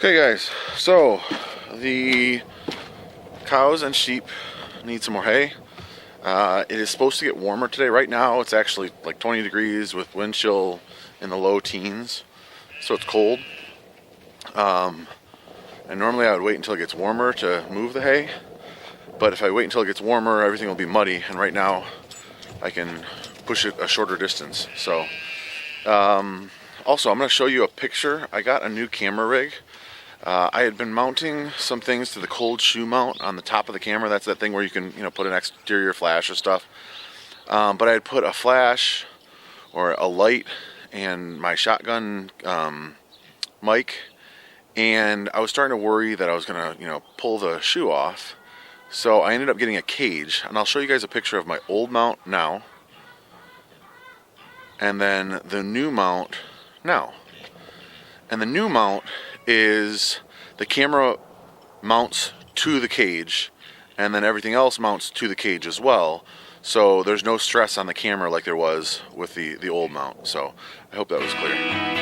Okay guys, so the cows and sheep need some more hay. It is supposed to get warmer today. Right now it's actually like 20 degrees with wind chill in the low teens, so it's cold. And normally I would wait until it gets warmer to move the hay, but if I wait until it gets warmer, everything will be muddy, and right now I can push it a shorter distance. So also I'm going to show you a picture. I got a new camera rig. I had been mounting some things to the cold shoe mount on the top of the camera. That's that thing where you can, put an exterior flash or stuff. But I had put a flash or a light and my shotgun mic, and I was starting to worry that I was gonna, pull the shoe off. So I ended up getting a cage, and I'll show you guys a picture of my old mount now, and then the new mount now. And the new mount is the camera mounts to the cage, and then everything else mounts to the cage as well. So there's no stress on the camera like there was with the old mount. So I hope that was clear.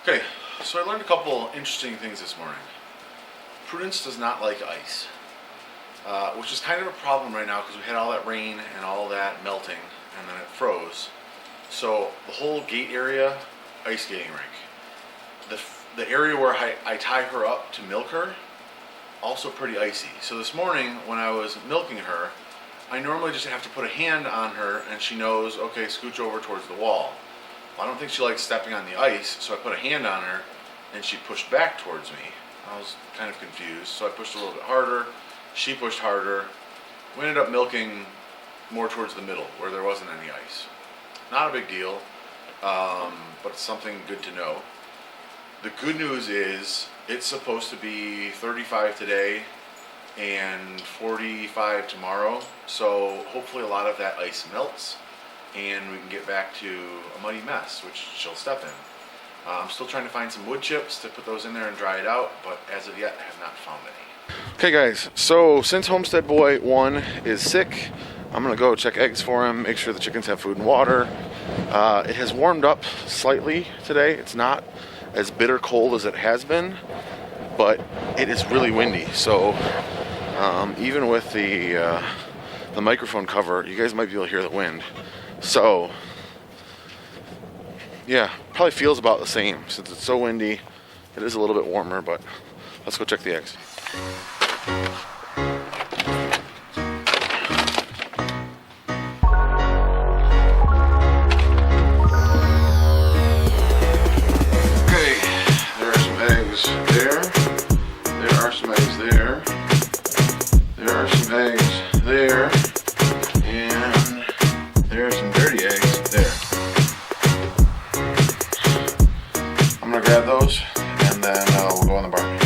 Okay, so I learned a couple interesting things this morning. Prudence does not like ice, which is kind of a problem right now because we had all that rain and all that melting, and then it froze. So the whole gate area, ice skating rink. The area where I tie her up to milk her, also pretty icy. So this morning when I was milking her, I normally just have to put a hand on her and she knows, okay, scooch over towards the wall. I don't think she likes stepping on the ice, so I put a hand on her and she pushed back towards me. I was kind of confused, so I pushed a little bit harder. She pushed harder. We ended up milking more towards the middle where there wasn't any ice. Not a big deal, but it's something good to know. The good news is it's supposed to be 35 today and 45 tomorrow, so hopefully a lot of that ice melts and we can get back to a muddy mess, which she'll step in. I'm still trying to find some wood chips to put those in there and dry it out, but as of yet I have not found any. Okay guys, so since Homestead Boy 1 is sick, I'm gonna go check eggs for him, make sure the chickens have food and water. It has warmed up slightly today. It's not as bitter cold as it has been, but it is really windy. So even with the microphone cover, you guys might be able to hear the wind. So yeah, probably feels about the same. Since it's so windy, it is a little bit warmer, but let's go check the eggs. those, and then we'll go on the bar.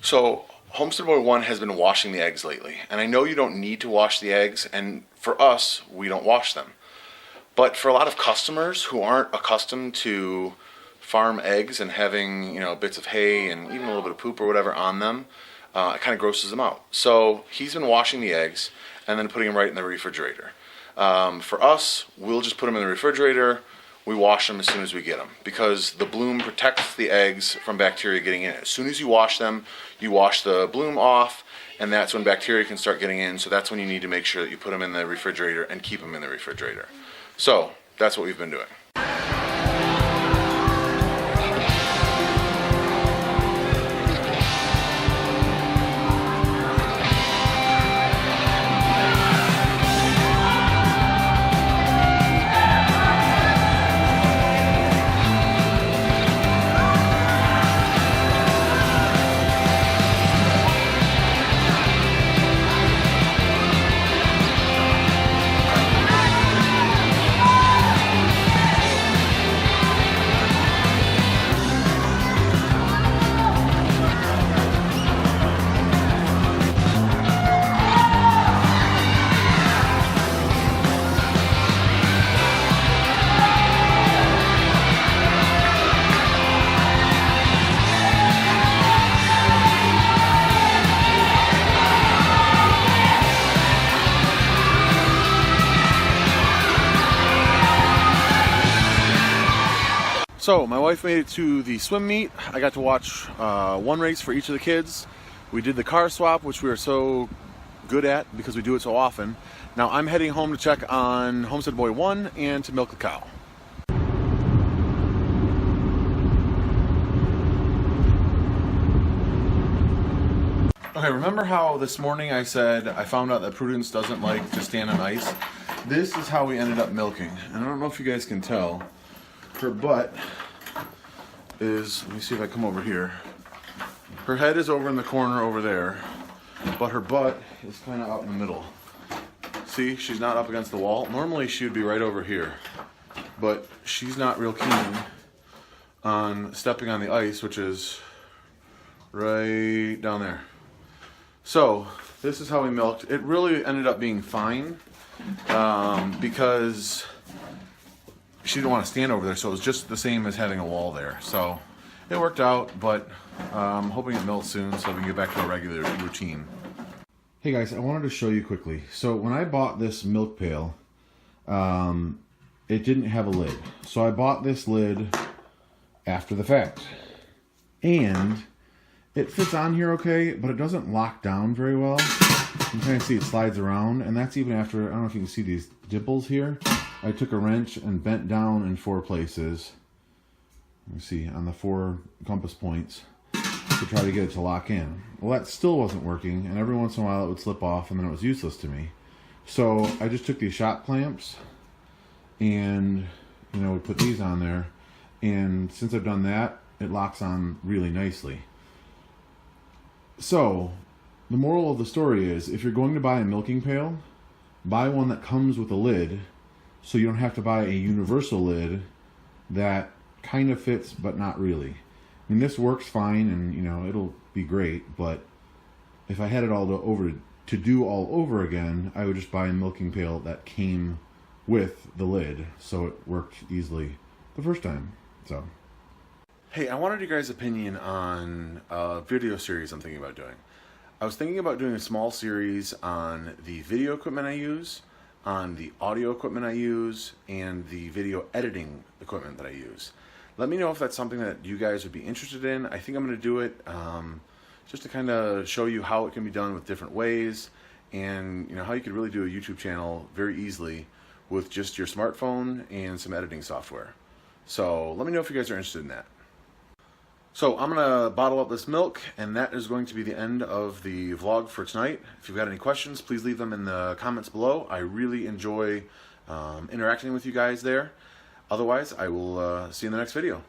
So Homestead Boy 1 has been washing the eggs lately, and I know you don't need to wash the eggs, and for us, we don't wash them. But for a lot of customers who aren't accustomed to farm eggs and having, bits of hay and even a little bit of poop or whatever on them, it kind of grosses them out. So he's been washing the eggs and then putting them right in the refrigerator. For us, we'll just put them in the refrigerator. We wash them as soon as we get them because the bloom protects the eggs from bacteria getting in. As soon as you wash them, you wash the bloom off, and that's when bacteria can start getting in. So that's when you need to make sure that you put them in the refrigerator and keep them in the refrigerator. So that's what we've been doing. So my wife made it to the swim meet. I got to watch one race for each of the kids. We did the car swap, which we are so good at because we do it so often. Now I'm heading home to check on Homestead Boy 1 and to milk the cow. Okay, remember how this morning I said I found out that Prudence doesn't like to stand on ice? This is how we ended up milking. And I don't know if you guys can tell. Her butt is, let me see if I come over here. Her head is over in the corner over there, but her butt is kind of out in the middle. See, she's not up against the wall. Normally she would be right over here, but she's not real keen on stepping on the ice, which is right down there. So this is how we milked. It really ended up being fine because she didn't want to stand over there, so it was just the same as having a wall there. So it worked out, but I'm hoping it melts soon so we can get back to a regular routine. Hey guys, I wanted to show you quickly. So when I bought this milk pail, it didn't have a lid. So I bought this lid after the fact. And it fits on here okay, but it doesn't lock down very well. You can kind of see it slides around, and that's even after, I don't know if you can see these dimples here. I took a wrench and bent down in 4 places. Let me see, on the 4 compass points to try to get it to lock in. Well, that still wasn't working, and every once in a while it would slip off, and then it was useless to me. So I just took these shop clamps, and we put these on there, and since I've done that, it locks on really nicely. So the moral of the story is, if you're going to buy a milking pail, buy one that comes with a lid, so you don't have to buy a universal lid that kind of fits but not really. I mean, this works fine and it'll be great, but if I had it all to do all over again, I would just buy a milking pail that came with the lid, so it worked easily the first time. So, hey, I wanted your guys' opinion on a video series I'm thinking about doing. I was thinking about doing a small series on the video equipment I use, on the audio equipment I use, and the video editing equipment that I use. Let me know if that's something that you guys would be interested in. I think I'm going to do it just to kind of show you how it can be done with different ways, and how you could really do a YouTube channel very easily with just your smartphone and some editing software. So let me know if you guys are interested in that. So I'm going to bottle up this milk, and that is going to be the end of the vlog for tonight. If you've got any questions, please leave them in the comments below. I really enjoy interacting with you guys there. Otherwise, I will see you in the next video.